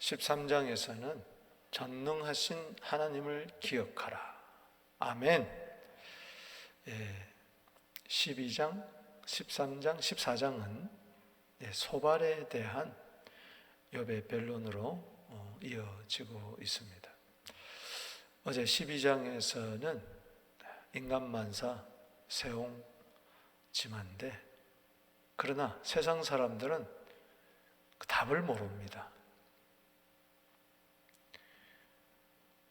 13장에서는 전능하신 하나님을 기억하라. 아멘. 12장, 13장, 14장은 소발에 대한 욥의 변론으로 이어지고 있습니다. 어제 12장에서는 인간만사 세옹지마인데, 그러나 세상 사람들은 그 답을 모릅니다.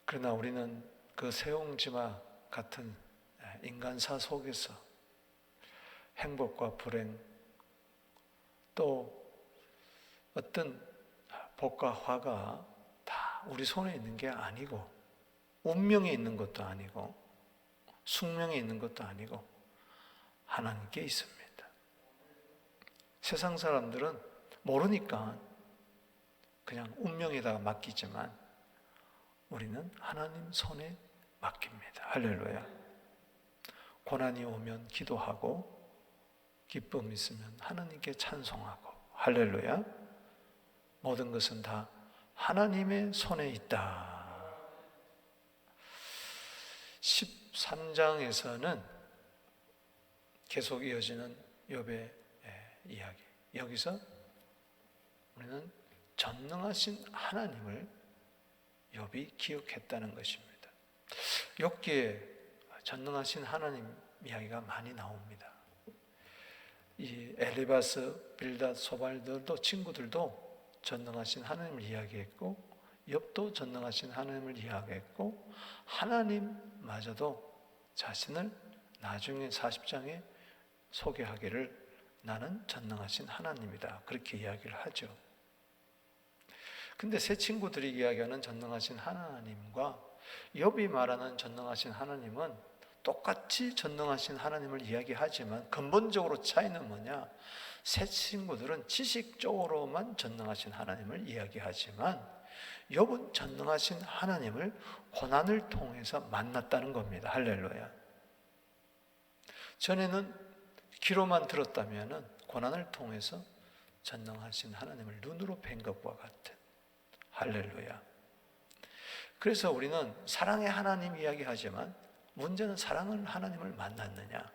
그러나 우리는 그 세옹지마 같은 인간사 속에서 행복과 불행, 또 어떤 복과 화가 다 우리 손에 있는 게 아니고, 운명에 있는 것도 아니고, 숙명에 있는 것도 아니고 하나님께 있습니다. 세상 사람들은 모르니까 그냥 운명에다가 맡기지만 우리는 하나님 손에 맡깁니다. 할렐루야. 고난이 오면 기도하고, 기쁨 있으면 하나님께 찬송하고, 할렐루야. 모든 것은 다 하나님의 손에 있다. 13장에서는 계속 이어지는 욥의 이야기. 여기서 우리는 전능하신 하나님을 욥이 기억했다는 것입니다. 욥기에 전능하신 하나님 이야기가 많이 나옵니다. 이 엘리바스, 빌닷, 소발들도, 친구들도 전능하신 하나님을 이야기했고, 욥도 전능하신 하나님을 이야기했고, 하나님마저도 자신을 나중에 40장에 소개하기를 나는 전능하신 하나님이다, 그렇게 이야기를 하죠. 근데 새 친구들이 이야기하는 전능하신 하나님과 욥이 말하는 전능하신 하나님은 똑같이 전능하신 하나님을 이야기하지만 근본적으로 차이는 뭐냐? 새 친구들은 지식적으로만 전능하신 하나님을 이야기하지만 욥은 전능하신 하나님을 고난을 통해서 만났다는 겁니다. 할렐루야. 전에는 귀로만 들었다면 고난을 통해서 전능하신 하나님을 눈으로 뵌 것과 같은, 할렐루야. 그래서 우리는 사랑의 하나님 이야기하지만 문제는 사랑하는 하나님을 만났느냐,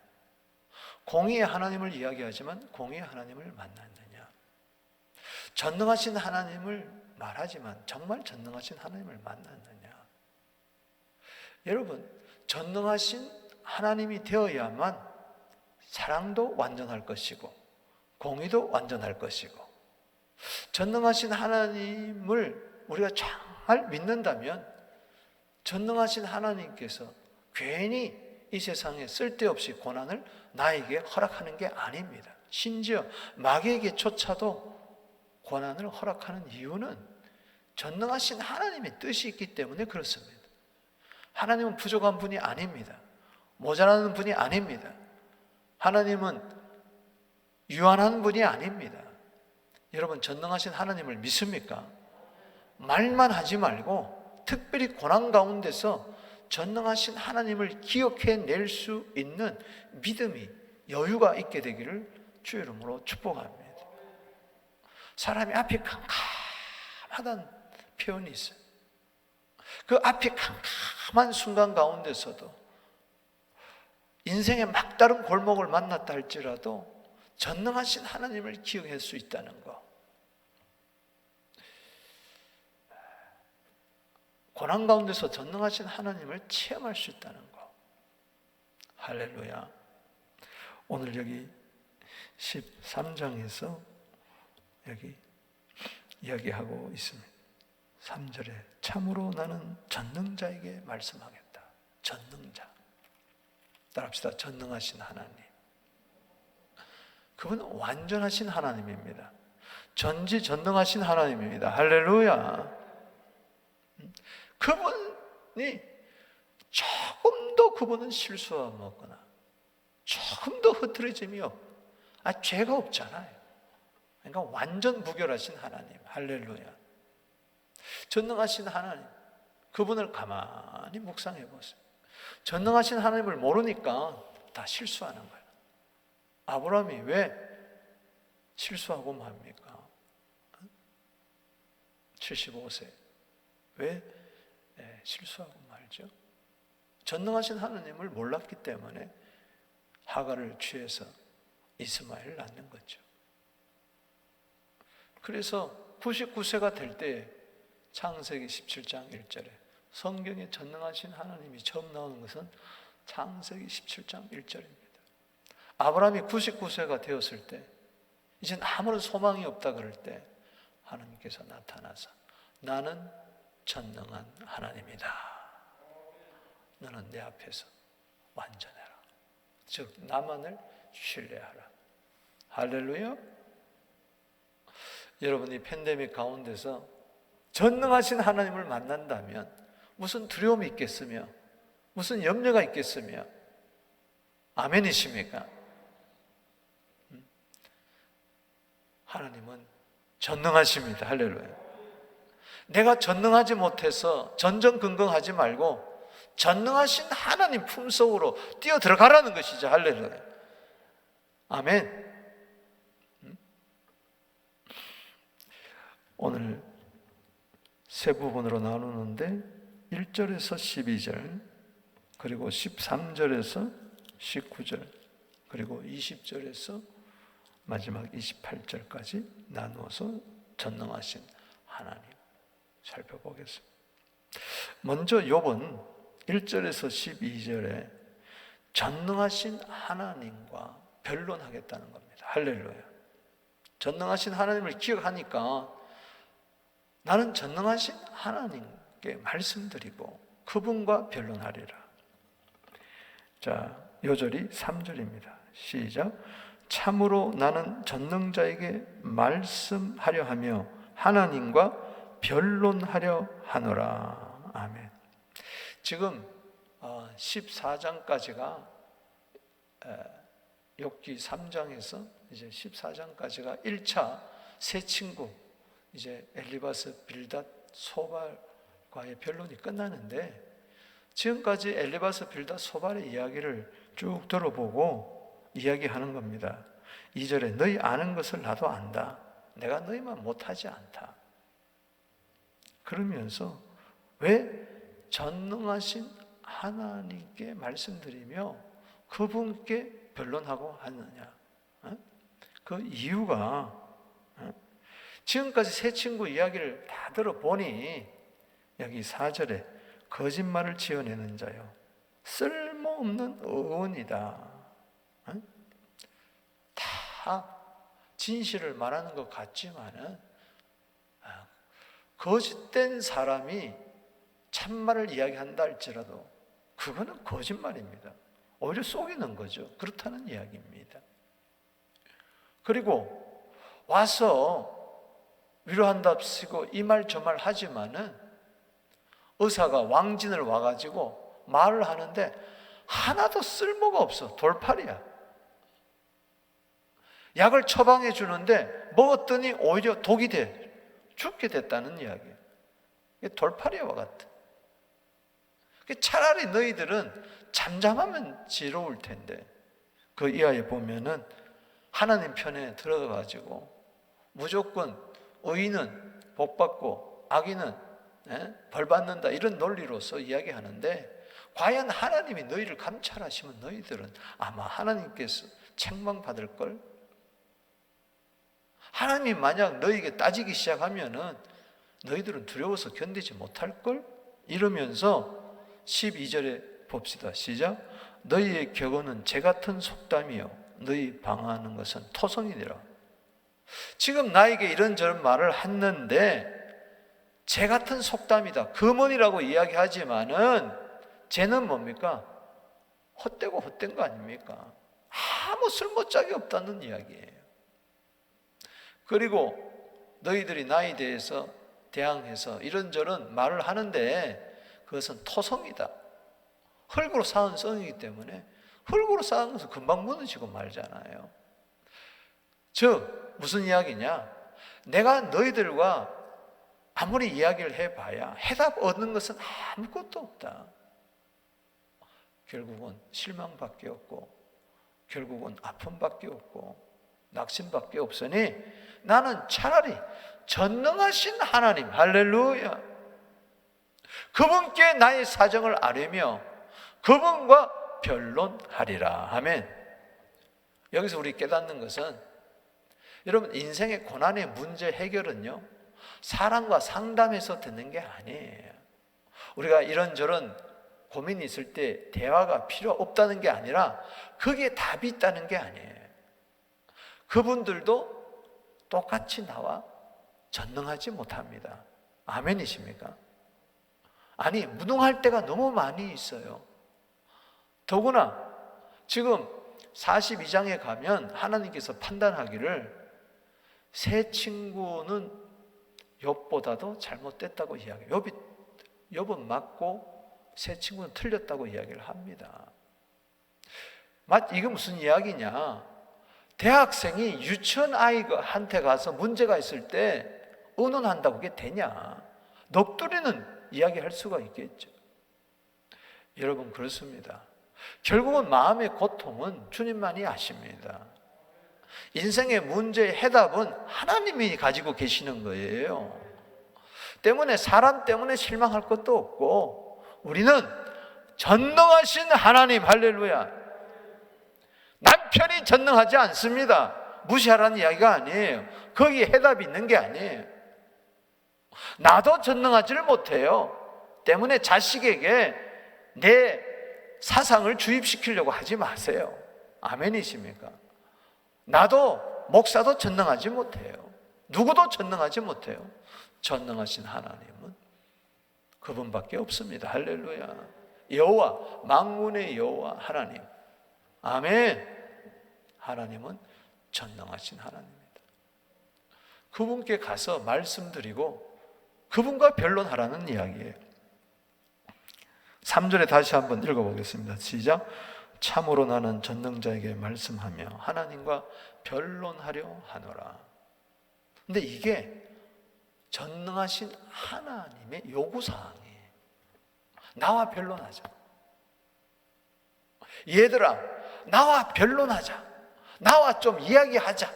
공의의 하나님을 이야기하지만 공의의 하나님을 만났느냐, 전능하신 하나님을 말하지만 정말 전능하신 하나님을 만났느냐. 여러분, 전능하신 하나님이 되어야만 사랑도 완전할 것이고 공의도 완전할 것이고, 전능하신 하나님을 우리가 정말 믿는다면 전능하신 하나님께서 괜히 이 세상에 쓸데없이 고난을 나에게 허락하는 게 아닙니다. 심지어 마귀에게조차도 고난을 허락하는 이유는 전능하신 하나님의 뜻이 있기 때문에 그렇습니다. 하나님은 부족한 분이 아닙니다. 모자라는 분이 아닙니다. 하나님은 유한한 분이 아닙니다. 여러분, 전능하신 하나님을 믿습니까? 말만 하지 말고 특별히 고난 가운데서 전능하신 하나님을 기억해낼 수 있는 믿음이, 여유가 있게 되기를 주 이름으로 축복합니다. 사람이 앞이 캄캄하다는 표현이 있어요. 그 앞이 캄캄한 순간 가운데서도 인생의 막다른 골목을 만났다 할지라도 전능하신 하나님을 기억할 수 있다는 것, 고난 가운데서 전능하신 하나님을 체험할 수 있다는 것, 할렐루야. 오늘 여기 13장에서 여기 이야기하고 있습니다. 3절에 참으로 나는 전능자에게 말씀하겠다. 전능자. 따라합시다. 전능하신 하나님. 그분은 완전하신 하나님입니다. 전지전능하신 하나님입니다. 할렐루야. 그분이 조금도, 그분은 실수함 없거나 조금도 흐트러짐이 죄가 없잖아요. 그러니까 완전 무결하신 하나님. 할렐루야. 전능하신 하나님, 그분을 가만히 묵상해 보세요. 전능하신 하나님을 모르니까 다 실수하는 거예요. 아브라함이 왜 실수하고 맙니까? 75세. 왜? 실수하고 말죠. 전능하신 하나님을 몰랐기 때문에 하가를 취해서 이스마엘을 낳는 거죠. 그래서 99세가 될 때 창세기 17장 1절에 성경에 전능하신 하나님이 처음 나오는 것은 창세기 17장 1절입니다. 아브라함이 99세가 되었을 때 이젠 아무런 소망이 없다 그럴 때 하나님께서 나타나서 나는 전능한 하나님이다. 너는 내 앞에서 완전해라. 즉 나만을 신뢰하라. 할렐루야. 여러분이 팬데믹 가운데서 전능하신 하나님을 만난다면 무슨 두려움이 있겠으며 무슨 염려가 있겠으며 아멘이십니까? 하나님은 전능하십니다. 할렐루야. 내가 전능하지 못해서 전전긍긍하지 말고 전능하신 하나님 품속으로 뛰어 들어가라는 것이죠. 할렐루야. 아멘. 오늘 세 부분으로 나누는데 1절에서 12절 그리고 13절에서 19절 그리고 20절에서 마지막 28절까지 나누어서 전능하신 하나님 살펴보겠습니다. 먼저 욥은 1절에서 12절에 전능하신 하나님과 변론하겠다는 겁니다. 할렐루야. 전능하신 하나님을 기억하니까 나는 전능하신 하나님께 말씀드리고 그분과 변론하리라. 자, 요절이 3절입니다. 시작. 참으로 나는 전능자에게 말씀하려 하며 하나님과 변론하려 하노라. 아멘. 지금 14장까지가 욥기 3장에서 이제 14장까지가 1차 새 친구 이제 엘리바스, 빌닷, 소발과의 변론이 끝나는데 지금까지 엘리바스, 빌닷, 소발의 이야기를 쭉 들어보고 이야기하는 겁니다. 2절에 너희 아는 것을 나도 안다. 내가 너희만 못하지 않다. 그러면서 왜 전능하신 하나님께 말씀드리며 그분께 변론하고 하느냐? 그 이유가 지금까지 새 친구 이야기를 다 들어보니 여기 4절에 거짓말을 지어내는 자요 쓸모없는 의원이다. 다 진실을 말하는 것 같지만은 거짓된 사람이 참말을 이야기한다 할지라도 그거는 거짓말입니다. 오히려 속이는 거죠. 그렇다는 이야기입니다. 그리고 와서 위로한답시고 이 말 저 말 하지만은 의사가 왕진을 와가지고 말을 하는데 하나도 쓸모가 없어. 돌팔이야. 약을 처방해 주는데 먹었더니 오히려 독이 돼. 죽게 됐다는 이야기예요. 돌팔이와 같아. 차라리 너희들은 잠잠하면 지러울 텐데 그 이하에 보면은 하나님 편에 들어가가지고 무조건 의인은 복받고 악인은 벌받는다 이런 논리로서 이야기하는데 과연 하나님이 너희를 감찰하시면 너희들은 아마 하나님께서 책망받을 걸. 하나님이 만약 너희에게 따지기 시작하면은 너희들은 두려워서 견디지 못할 걸. 이러면서 12절에 봅시다. 시작. 너희의 격언은 재 같은 속담이요 너희 방어하는 것은 토성이니라. 지금 나에게 이런저런 말을 했는데 재 같은 속담이다. 금언이라고 이야기하지만은 쟤는 뭡니까? 헛되고 헛된 거 아닙니까? 아무 쓸모짝이 없다는 이야기예요. 그리고 너희들이 나에 대해서 대항해서 이런저런 말을 하는데 그것은 토성이다. 흙으로 쌓은 성이기 때문에 흙으로 쌓은 것은 금방 무너지고 말잖아요. 즉 무슨 이야기냐? 내가 너희들과 아무리 이야기를 해봐야 해답 얻는 것은 아무것도 없다. 결국은 실망밖에 없고 결국은 아픔밖에 없고 낙심밖에 없으니 나는 차라리 전능하신 하나님, 할렐루야. 그분께 나의 사정을 아뢰며 그분과 변론하리라. 아멘. 여기서 우리 깨닫는 것은, 여러분, 인생의 고난의 문제 해결은요, 사람과 상담해서 듣는 게 아니에요. 우리가 이런저런 고민이 있을 때 대화가 필요 없다는 게 아니라 거기에 답이 있다는 게 아니에요. 그분들도 똑같이 나와 전능하지 못합니다. 아멘이십니까? 아니, 무능할 때가 너무 많이 있어요. 더구나 지금 42장에 가면 하나님께서 판단하기를 새 친구는 욥보다도 잘못됐다고 이야기해요. 욥은 맞고 새 친구는 틀렸다고 이야기를 합니다. 이게 무슨 이야기냐? 대학생이 유치원 아이한테 가서 문제가 있을 때 의논한다고 그게 되냐? 넋두리는 이야기할 수가 있겠죠. 여러분, 그렇습니다. 결국은 마음의 고통은 주님만이 아십니다. 인생의 문제의 해답은 하나님이 가지고 계시는 거예요. 때문에 사람 때문에 실망할 것도 없고, 우리는 전능하신 하나님, 할렐루야. 남편이 전능하지 않습니다. 무시하라는 이야기가 아니에요. 거기에 해답이 있는 게 아니에요. 나도 전능하지를 못해요. 때문에 자식에게 내 사상을 주입시키려고 하지 마세요. 아멘이십니까? 나도 목사도 전능하지 못해요. 누구도 전능하지 못해요. 전능하신 하나님은 그분밖에 없습니다. 할렐루야. 여호와, 만군의 여호와 하나님, 아멘. 하나님은 전능하신 하나님입니다. 그분께 가서 말씀드리고 그분과 변론하라는 이야기예요. 3절에 다시 한번 읽어보겠습니다. 시작. 참으로 나는 전능자에게 말씀하며 하나님과 변론하려 하노라. 근데 이게 전능하신 하나님의 요구사항이에요. 나와 변론하자. 얘들아, 나와 변론하자. 나와 좀 이야기하자.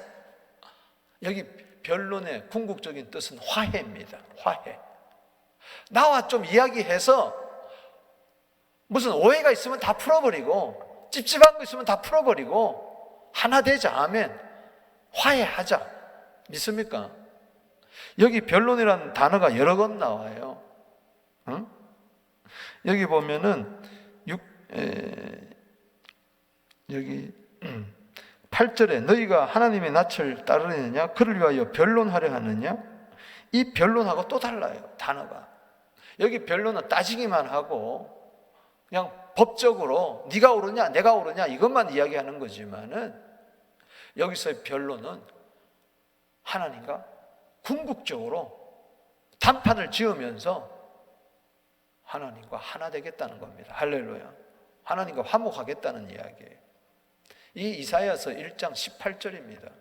여기 변론의 궁극적인 뜻은 화해입니다. 화해. 나와 좀 이야기해서 무슨 오해가 있으면 다 풀어버리고, 찝찝한 거 있으면 다 풀어버리고 하나 되자. 아멘. 화해하자. 믿습니까? 여기 변론이라는 단어가 여러 번 나와요. 응? 여기 보면은 여기 8절에 너희가 하나님의 낯을 따르느냐, 그를 위하여 변론하려 하느냐. 이 변론하고 또 달라요, 단어가. 여기 변론은 따지기만 하고 그냥 법적으로 네가 옳으냐 내가 옳으냐 이것만 이야기하는 거지만은, 여기서의 변론은 하나님과 궁극적으로 단판을 지으면서 하나님과 하나 되겠다는 겁니다. 할렐루야. 하나님과 화목하겠다는 이야기예요. 이 이사야서 1장 18절입니다.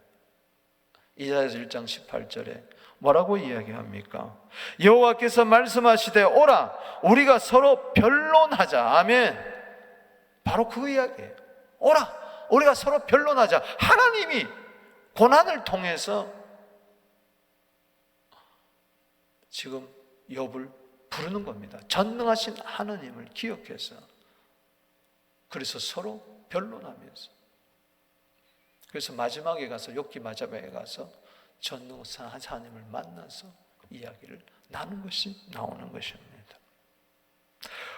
이사야서 1장 18절에 뭐라고 이야기합니까? 여호와께서 말씀하시되 오라 우리가 서로 변론하자. 아멘. 바로 그 이야기예요. 오라 우리가 서로 변론하자. 하나님이 고난을 통해서 지금 욥을 부르는 겁니다. 전능하신 하나님을 기억해서, 그래서 서로 변론하면서, 그래서 마지막에 가서 욥기 마지막에 가서 전능한 하나님을 만나서 이야기를 나눈 것이 나오는 것입니다.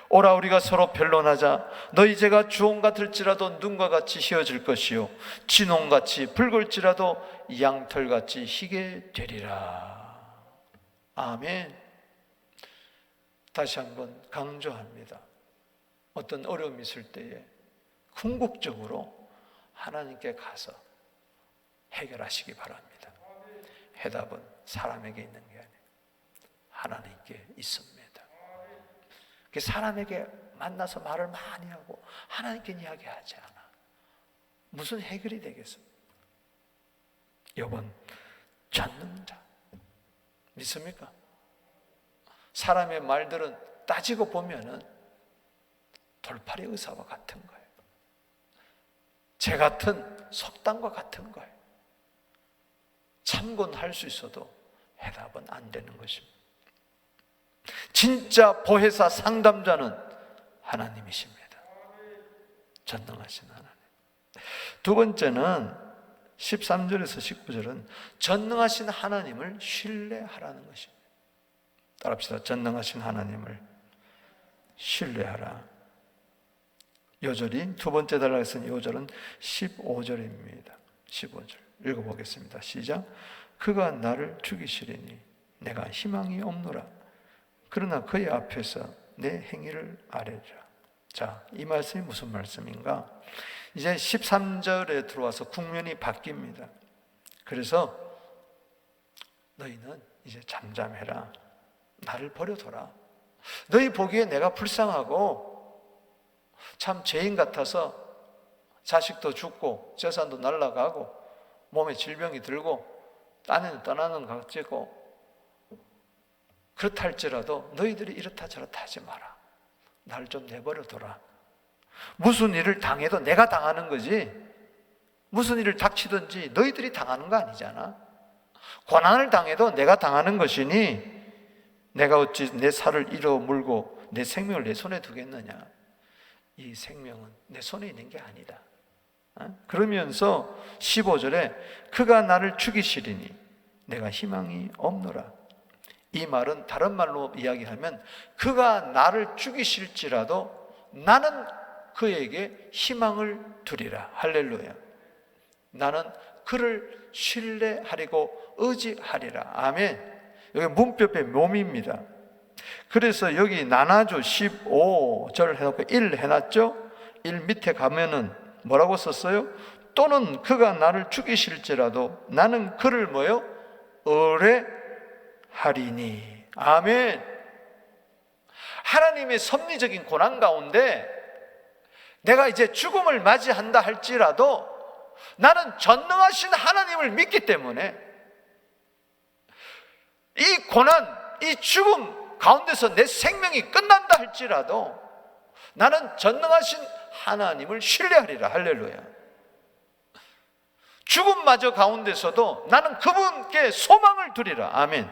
오라 우리가 서로 변론하자. 너희 죄가 주홍 같을지라도 눈과 같이 희어질 것이요 진홍같이 붉을지라도 양털같이 희게 되리라. 아멘. 다시 한번 강조합니다. 어떤 어려움이 있을 때에 궁극적으로 하나님께 가서 해결하시기 바랍니다. 해답은 사람에게 있는 게 아니에요. 하나님께 있습니다. 사람에게 만나서 말을 많이 하고 하나님께 이야기하지 않아 무슨 해결이 되겠습니까? 욥은 전능자. 믿습니까? 사람의 말들은 따지고 보면은 돌팔이 의사와 같은 거예요. 제 같은 속담과 같은 거예요. 참곤할 수 있어도 해답은 안 되는 것입니다. 진짜 보혜사 상담자는 하나님이십니다. 전능하신 하나님. 두 번째는 13절에서 19절은 전능하신 하나님을 신뢰하라는 것입니다. 따라합시다. 전능하신 하나님을 신뢰하라. 요절이 두 번째 달라고 쓴 요절은 15절입니다. 15절 읽어보겠습니다. 시작. 그가 나를 죽이시리니 내가 희망이 없노라. 그러나 그의 앞에서 내 행위를 아뢰리라. 자, 이 말씀이 무슨 말씀인가? 이제 13절에 들어와서 국면이 바뀝니다. 그래서 너희는 이제 잠잠해라. 나를 버려둬라. 너희 보기에 내가 불쌍하고 참 죄인 같아서 자식도 죽고 재산도 날아가고 몸에 질병이 들고 딴에는 떠나는 것 같고 그렇다 할지라도 너희들이 이렇다 저렇다 하지 마라. 나를 좀 내버려둬라. 무슨 일을 당해도 내가 당하는 거지 무슨 일을 닥치든지 너희들이 당하는 거 아니잖아. 고난을 당해도 내가 당하는 것이니 내가 어찌 내 살을 잃어 물고 내 생명을 내 손에 두겠느냐. 이 생명은 내 손에 있는 게 아니다. 그러면서 15절에 그가 나를 죽이시리니 내가 희망이 없노라. 이 말은 다른 말로 이야기하면 그가 나를 죽이실지라도 나는 그에게 희망을 두리라. 할렐루야. 나는 그를 신뢰하리고 의지하리라. 아멘. 여기 문법의 묘미입니다. 그래서 여기 나나주 15절 해놓고 1 해놨죠? 1 밑에 가면은 뭐라고 썼어요? 또는 그가 나를 죽이실지라도 나는 그를 뭐요? 의뢰하리니. 아멘. 하나님의 섭리적인 고난 가운데 내가 이제 죽음을 맞이한다 할지라도 나는 전능하신 하나님을 믿기 때문에 이 고난, 이 죽음 가운데서 내 생명이 끝난다 할지라도 나는 전능하신 하나님을 신뢰하리라. 할렐루야. 죽음마저 가운데서도 나는 그분께 소망을 두리라. 아멘.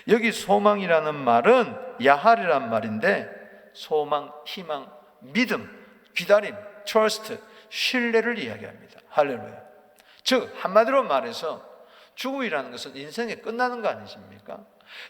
여기 소망이라는 말은 야할이란 말인데 소망, 희망, 믿음, 기다림, trust, 신뢰를 이야기합니다. 할렐루야. 즉 한마디로 말해서 죽음이라는 것은 인생이 끝나는 거 아니십니까?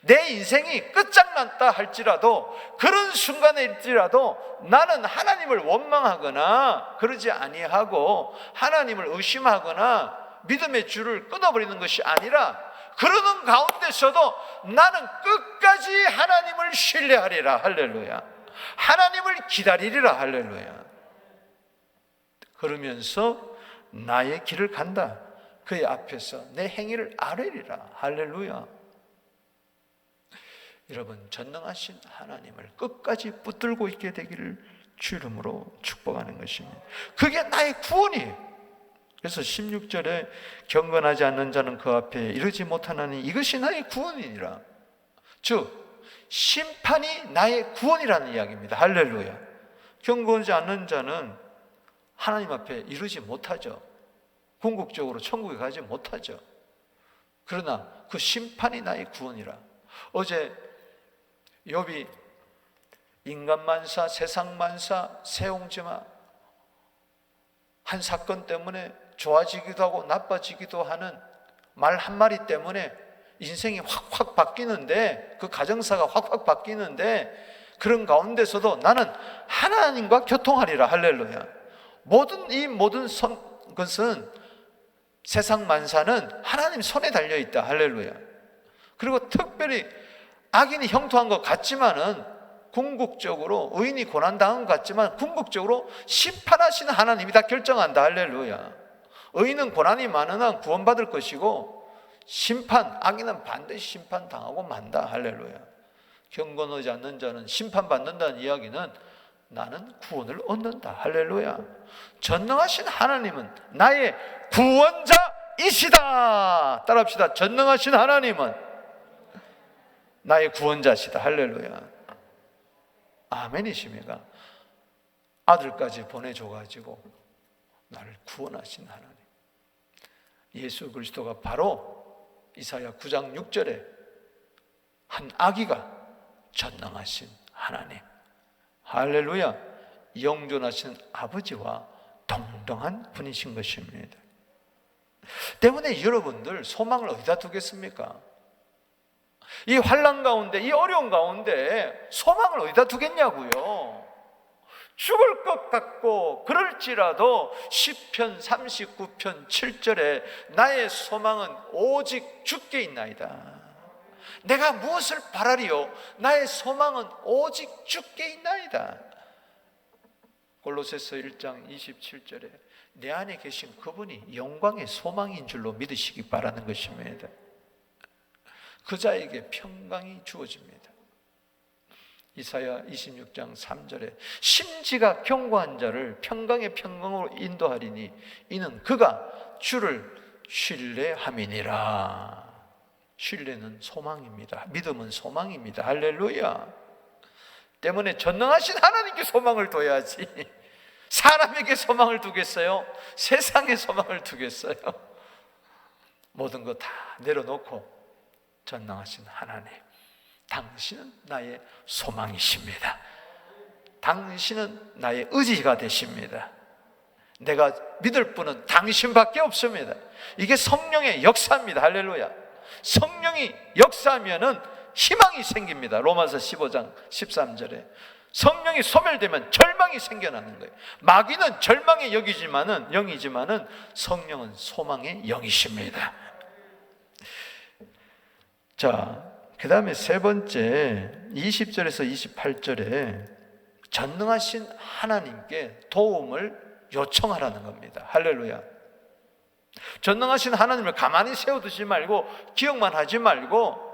내 인생이 끝장났다 할지라도 그런 순간에 일지라도 나는 하나님을 원망하거나 그러지 아니하고 하나님을 의심하거나 믿음의 줄을 끊어버리는 것이 아니라 그러는 가운데서도 나는 끝까지 하나님을 신뢰하리라. 할렐루야. 하나님을 기다리리라. 할렐루야. 그러면서 나의 길을 간다. 그의 앞에서 내 행위를 아뢰리라. 할렐루야. 여러분, 전능하신 하나님을 끝까지 붙들고 있게 되기를 주 이름으로 축복하는 것입니다. 그게 나의 구원이에요. 그래서 16절에 경건하지 않는 자는 그 앞에 이르지 못하나니 이것이 나의 구원이니라. 즉 심판이 나의 구원이라는 이야기입니다. 할렐루야. 경건하지 않는 자는 하나님 앞에 이르지 못하죠. 궁극적으로 천국에 가지 못하죠. 그러나 그 심판이 나의 구원이라. 어제 욥이 인간만사, 세상만사, 세옹지마 한 사건 때문에 좋아지기도 하고 나빠지기도 하는 말 한마디 때문에 인생이 확확 바뀌는데 그 가정사가 확확 바뀌는데 그런 가운데서도 나는 하나님과 교통하리라. 할렐루야. 모든 것은 세상 만사는 하나님 손에 달려있다. 할렐루야. 그리고 특별히 악인이 형통한 것 같지만은 궁극적으로 의인이 고난당한 것 같지만 궁극적으로 심판하시는 하나님이 다 결정한다. 할렐루야. 의인은 고난이 많으나 구원받을 것이고 악인은 반드시 심판당하고 만다. 할렐루야. 경건하지 않는 자는 심판받는다는 이야기는 나는 구원을 얻는다. 할렐루야. 전능하신 하나님은 나의 구원자이시다. 따라합시다. 전능하신 하나님은 나의 구원자시다. 할렐루야. 아멘이십니까? 아들까지 보내줘가지고 나를 구원하신 하나님, 예수 그리스도가 바로 이사야 9장 6절에 한 아기가 전능하신 하나님, 할렐루야, 영존하신 아버지와 동등한 분이신 것입니다. 때문에 여러분들 소망을 어디다 두겠습니까? 이 환난 가운데, 이 어려운 가운데 소망을 어디다 두겠냐고요. 죽을 것 같고 그럴지라도 시편 39편 7절에 나의 소망은 오직 주께 있나이다. 내가 무엇을 바라리요? 나의 소망은 오직 주께 있나이다. 골로새서 1장 27절에 내 안에 계신 그분이 영광의 소망인 줄로 믿으시기 바라는 것입니다. 그 자에게 평강이 주어집니다. 이사야 26장 3절에 심지가 견고한 자를 평강의 평강으로 인도하리니 이는 그가 주를 신뢰함이니라. 신뢰는 소망입니다. 믿음은 소망입니다. 할렐루야. 때문에 전능하신 하나님께 소망을 둬야지 사람에게 소망을 두겠어요? 세상에 소망을 두겠어요? 모든 거 다 내려놓고 전능하신 하나님, 당신은 나의 소망이십니다. 당신은 나의 의지가 되십니다. 내가 믿을 분은 당신밖에 없습니다. 이게 성령의 역사입니다. 할렐루야. 성령이 역사하면은 희망이 생깁니다. 로마서 15장 13절에 성령이 소멸되면 절망이 생겨나는 거예요. 마귀는 절망의 영이지만은 성령은 소망의 영이십니다. 자, 그 다음에 세 번째 20절에서 28절에 전능하신 하나님께 도움을 요청하라는 겁니다. 할렐루야. 전능하신 하나님을 가만히 세워두지 말고 기억만 하지 말고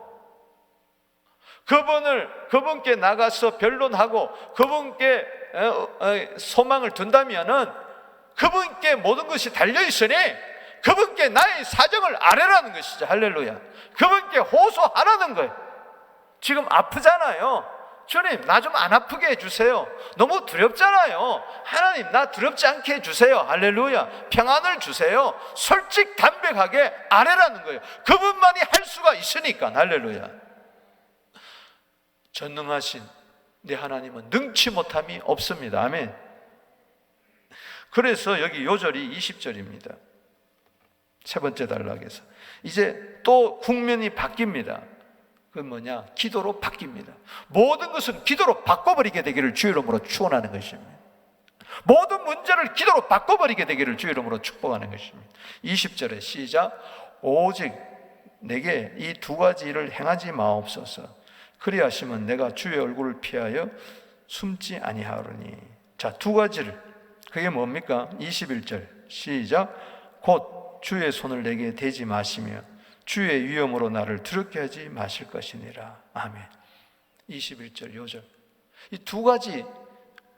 그분께 나가서 변론하고 그분께 소망을 둔다면은 그분께 모든 것이 달려있으니 그분께 나의 사정을 아뢰라는 것이죠. 할렐루야. 그분께 호소하라는 거예요. 지금 아프잖아요. 주님, 나 좀 안 아프게 해주세요. 너무 두렵잖아요. 하나님, 나 두렵지 않게 해주세요. 할렐루야. 평안을 주세요. 솔직 담백하게 아뢰라는 거예요. 그분만이 할 수가 있으니까. 할렐루야. 전능하신 내 하나님은 능치 못함이 없습니다. 아멘. 그래서 여기 요절이 20절입니다. 세 번째 단락에서 이제 또 국면이 바뀝니다. 그 뭐냐? 기도로 바뀝니다. 모든 것은 기도로 바꿔버리게 되기를 주의 이름으로 축원하는 것입니다. 모든 문제를 기도로 바꿔버리게 되기를 주의 이름으로 축복하는 것입니다. 20절에 시작. 오직 내게 이 두 가지를 행하지 마옵소서. 그리하시면 내가 주의 얼굴을 피하여 숨지 아니하오니. 자, 두 가지를, 그게 뭡니까? 21절 시작. 곧 주의 손을 내게 대지 마시며 주의 위엄으로 나를 두렵게 하지 마실 것이니라. 아멘. 21절 요절, 이 두 가지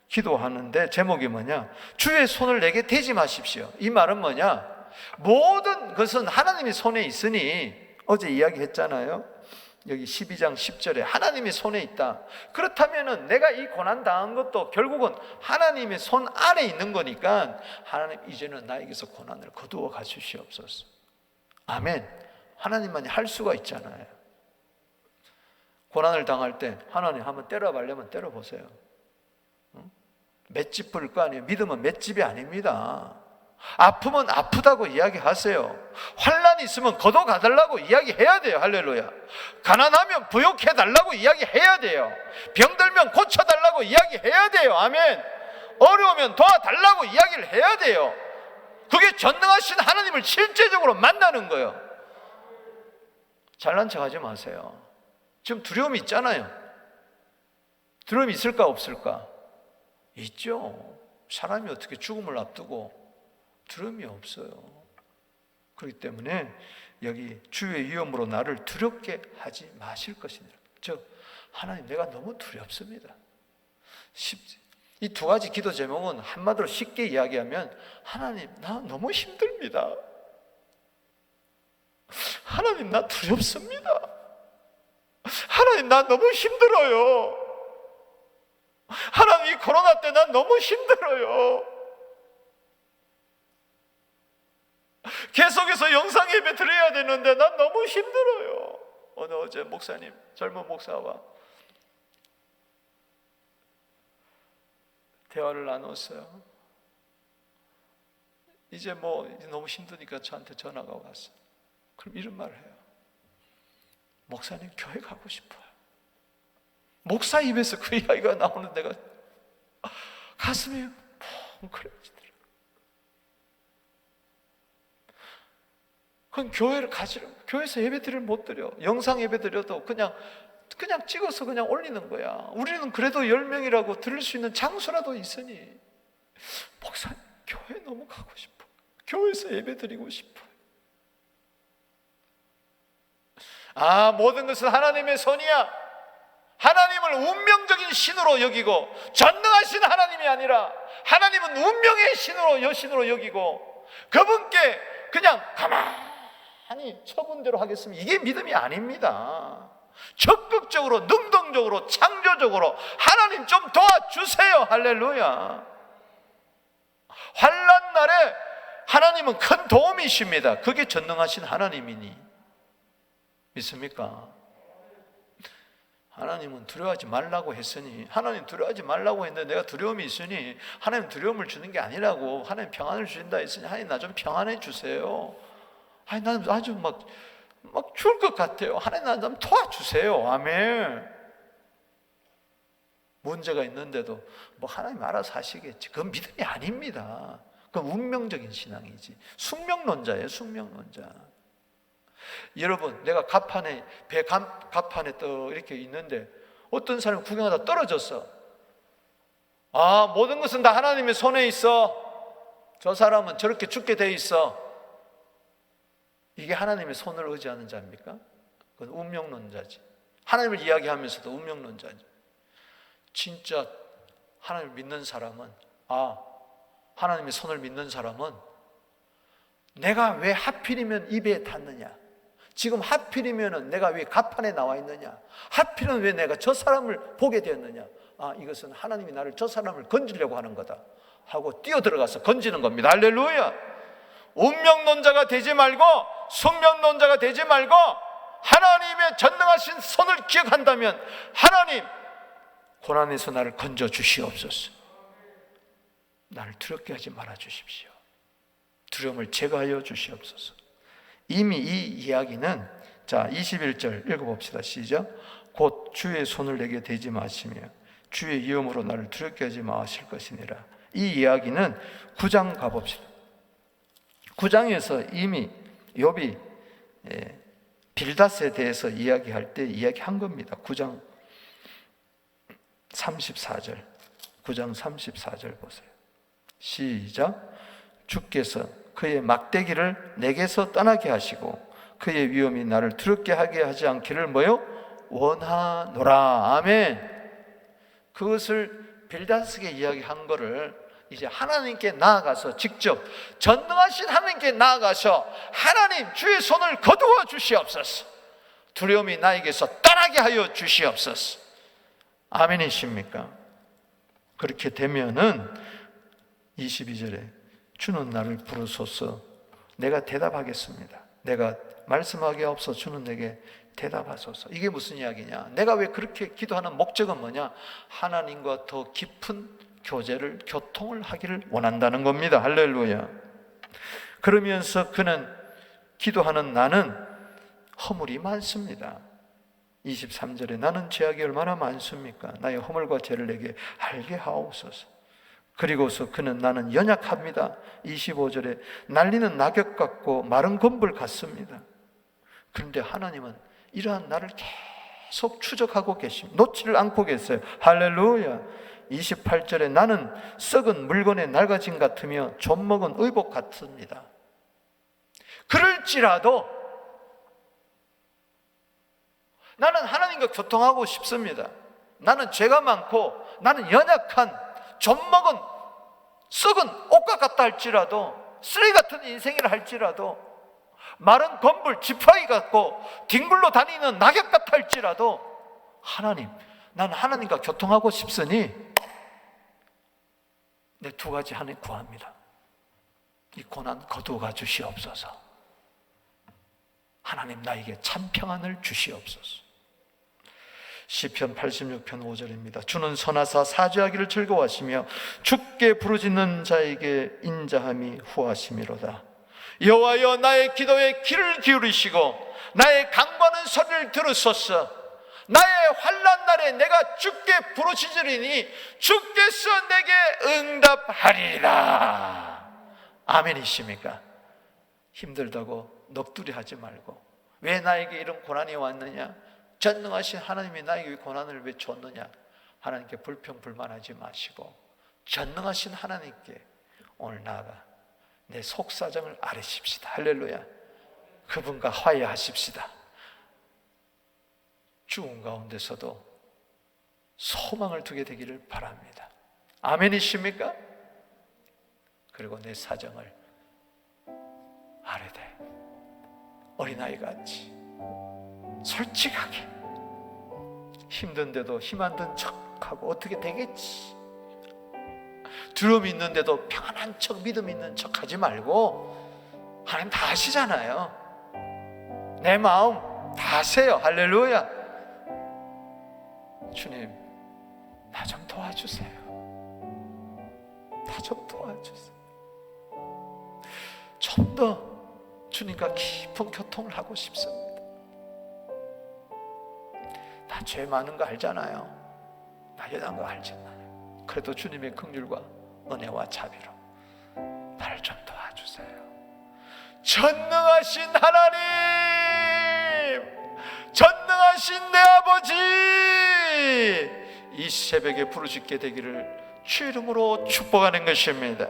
기도하는데 제목이 뭐냐? 주의 손을 내게 대지 마십시오. 이 말은 뭐냐? 모든 것은 하나님의 손에 있으니, 어제 이야기했잖아요. 여기 12장 10절에 하나님의 손에 있다. 그렇다면은 내가 이 고난 당한 것도 결국은 하나님의 손 안에 있는 거니까, 하나님 이제는 나에게서 고난을 거두어 가주시옵소서. 아멘. 하나님만이 할 수가 있잖아요. 고난을 당할 때 하나님 한번 때려보려면 때려보세요. 맷집 불 거 아니에요. 믿음은 맷집이 아닙니다. 아프면 아프다고 이야기하세요. 환난이 있으면 걷어가달라고 이야기해야 돼요. 할렐루야. 가난하면 부욕해달라고 이야기해야 돼요. 병들면 고쳐달라고 이야기해야 돼요. 아멘. 어려우면 도와달라고 이야기를 해야 돼요. 그게 전능하신 하나님을 실제적으로 만나는 거예요. 잘난 척하지 마세요. 지금 두려움이 있잖아요. 두려움이 있을까 없을까? 있죠. 사람이 어떻게 죽음을 앞두고 두려움이 없어요. 그렇기 때문에 여기 주의 위엄으로 나를 두렵게 하지 마실 것이니라. 즉 하나님, 내가 너무 두렵습니다. 이 두 가지 기도 제목은 한마디로 쉽게 이야기하면, 하나님, 나 너무 힘듭니다. 하나님, 나 두렵습니다. 하나님, 나 너무 힘들어요. 하나님, 이 코로나 때 난 너무 힘들어요. 계속해서 영상 예배 드려야 되는데 난 너무 힘들어요. 어제 목사님, 젊은 목사와 대화를 나눴어요. 이제 너무 힘드니까 저한테 전화가 왔어요. 그럼 이런 말을 해요. 목사님, 교회 가고 싶어요. 목사 입에서 그 이야기가 나오는 데가 가슴이 뭉클해지더라고요. 그건 교회를 가지려고, 교회에서 예배드리를 못 드려. 영상 예배 드려도 그냥 찍어서 그냥 올리는 거야. 우리는 그래도 10명이라고 들을 수 있는 장소라도 있으니, 목사님, 교회 너무 가고 싶어. 교회에서 예배 드리고 싶어. 모든 것은 하나님의 손이야. 하나님을 운명적인 신으로 여기고, 전능하신 하나님이 아니라 하나님은 운명의 신으로, 여신으로 여기고, 그분께 그냥 가만히 처분대로 하겠으면 이게 믿음이 아닙니다. 적극적으로, 능동적으로, 창조적으로 하나님 좀 도와주세요. 할렐루야. 환난 날에 하나님은 큰 도움이십니다. 그게 전능하신 하나님이니 믿습니까? 하나님은 두려워하지 말라고 했으니, 하나님 두려워하지 말라고 했는데 내가 두려움이 있으니 하나님 두려움을 주는 게 아니라고, 하나님 평안을 주신다 했으니 하나님 나 좀 평안해 주세요. 나는 아주 막 죽을 것 같아요. 하나님 나 좀 도와주세요. 아멘. 문제가 있는데도 하나님 알아서 하시겠지. 그건 믿음이 아닙니다. 그건 운명적인 신앙이지. 숙명론자예요. 숙명론자. 여러분, 내가 배 갑판에 또 이렇게 있는데 어떤 사람이 구경하다 떨어졌어. 모든 것은 다 하나님의 손에 있어. 저 사람은 저렇게 죽게 돼 있어. 이게 하나님의 손을 의지하는 자입니까? 그건 운명론자지. 하나님을 이야기하면서도 운명론자지. 진짜 하나님을 믿는 사람은, 하나님의 손을 믿는 사람은 내가 왜 하필이면 입에 닿느냐, 지금 하필이면 내가 왜 갑판에 나와 있느냐, 하필은 왜 내가 저 사람을 보게 되었느냐, 이것은 하나님이 나를 저 사람을 건지려고 하는 거다 하고 뛰어들어가서 건지는 겁니다. 할렐루야. 운명론자가 되지 말고 숙명론자가 되지 말고 하나님의 전능하신 손을 기억한다면, 하나님 고난에서 나를 건져 주시옵소서. 나를 두렵게 하지 말아 주십시오. 두려움을 제거하여 주시옵소서. 이미 이 이야기는, 자 21절 읽어봅시다. 시작. 곧 주의 손을 내게 대지 마시며 주의 이름으로 나를 두렵게 하지 마실 것이니라. 이 이야기는 9장 가봅시다. 9장에서 이미 욥이 빌닷에 대해서 이야기할 때 이야기한 겁니다. 9장 34절 9장 34절 보세요. 시작. 주께서 그의 막대기를 내게서 떠나게 하시고 그의 위엄이 나를 두렵게 하게 하지 않기를 원하노라. 아멘. 그것을 빌닷에게 이야기한 거를 이제 하나님께 나아가서 직접 전능하신 하나님께 나아가서, 하나님 주의 손을 거두어 주시옵소서. 두려움이 나에게서 떠나게 하여 주시옵소서. 아멘이십니까? 그렇게 되면은 22절에 주는 나를 부르소서. 내가 대답하겠습니다. 내가 말씀하게 없어 주는 내게 대답하소서. 이게 무슨 이야기냐? 내가 왜 그렇게 기도하는 목적은 뭐냐? 하나님과 더 깊은 교통을 하기를 원한다는 겁니다. 할렐루야. 그러면서 그는 기도하는 나는 허물이 많습니다. 23절에 나는 죄악이 얼마나 많습니까? 나의 허물과 죄를 내게 알게 하옵소서. 그리고서 그는 나는 연약합니다. 25절에 날리는 낙엽 같고 마른 건불 같습니다. 그런데 하나님은 이러한 나를 계속 추적하고 계십니다. 놓지를 않고 계세요. 할렐루야. 28절에 나는 썩은 물건의 낡아짐 같으며 좀먹은 의복 같습니다. 그럴지라도 나는 하나님과 교통하고 싶습니다. 나는 죄가 많고 나는 연약한 좀먹은 썩은 옷과 같다 할지라도, 쓰레기 같은 인생이라 할지라도, 마른 건불 지푸라기 같고 뒹굴러 다니는 낙엽 같다 할지라도, 하나님, 나는 하나님과 교통하고 싶으니 내 두 가지 하나님 구합니다. 이 고난 거두어가 주시옵소서. 하나님 나에게 참 평안을 주시옵소서. 시편 86편 5절입니다. 주는 선하사 사죄하기를 즐거워하시며 주께 부르짖는 자에게 인자함이 후하심이로다. 여호와여, 나의 기도에 귀를 기울이시고 나의 간구하는 소리를 들으소서. 나의 환난 날에 내가 주께 부르짖으리니 주께서 내게 응답하리라. 아멘이십니까? 힘들다고 넋두리 하지 말고, 왜 나에게 이런 고난이 왔느냐, 전능하신 하나님이 나에게 이 고난을 왜 줬느냐, 하나님께 불평불만하지 마시고 전능하신 하나님께 오늘 나아가 내 속사정을 아뢰십시다. 할렐루야. 그분과 화해하십시다. 죽음 가운데서도 소망을 두게 되기를 바랍니다. 아멘이십니까? 그리고 내 사정을 아뢰되 어린아이같이 솔직하게, 힘든데도 힘 안 든 척하고 어떻게 되겠지, 두려움이 있는데도 평안한 척, 믿음 있는 척 하지 말고, 하나님 다 아시잖아요. 내 마음 다 아세요. 할렐루야. 주님, 나 좀 도와주세요. 나 좀 도와주세요. 좀 더 주님과 깊은 교통을 하고 싶습니다. 나 죄 많은 거 알잖아요. 나 여단 거 알잖아요. 그래도 주님의 긍휼과 은혜와 자비로 나를 좀 도와주세요. 전능하신 하나님, 전능하신 내 아버지, 이 새벽에 부르짖게 되기를 주 이름으로 축복하는 것입니다.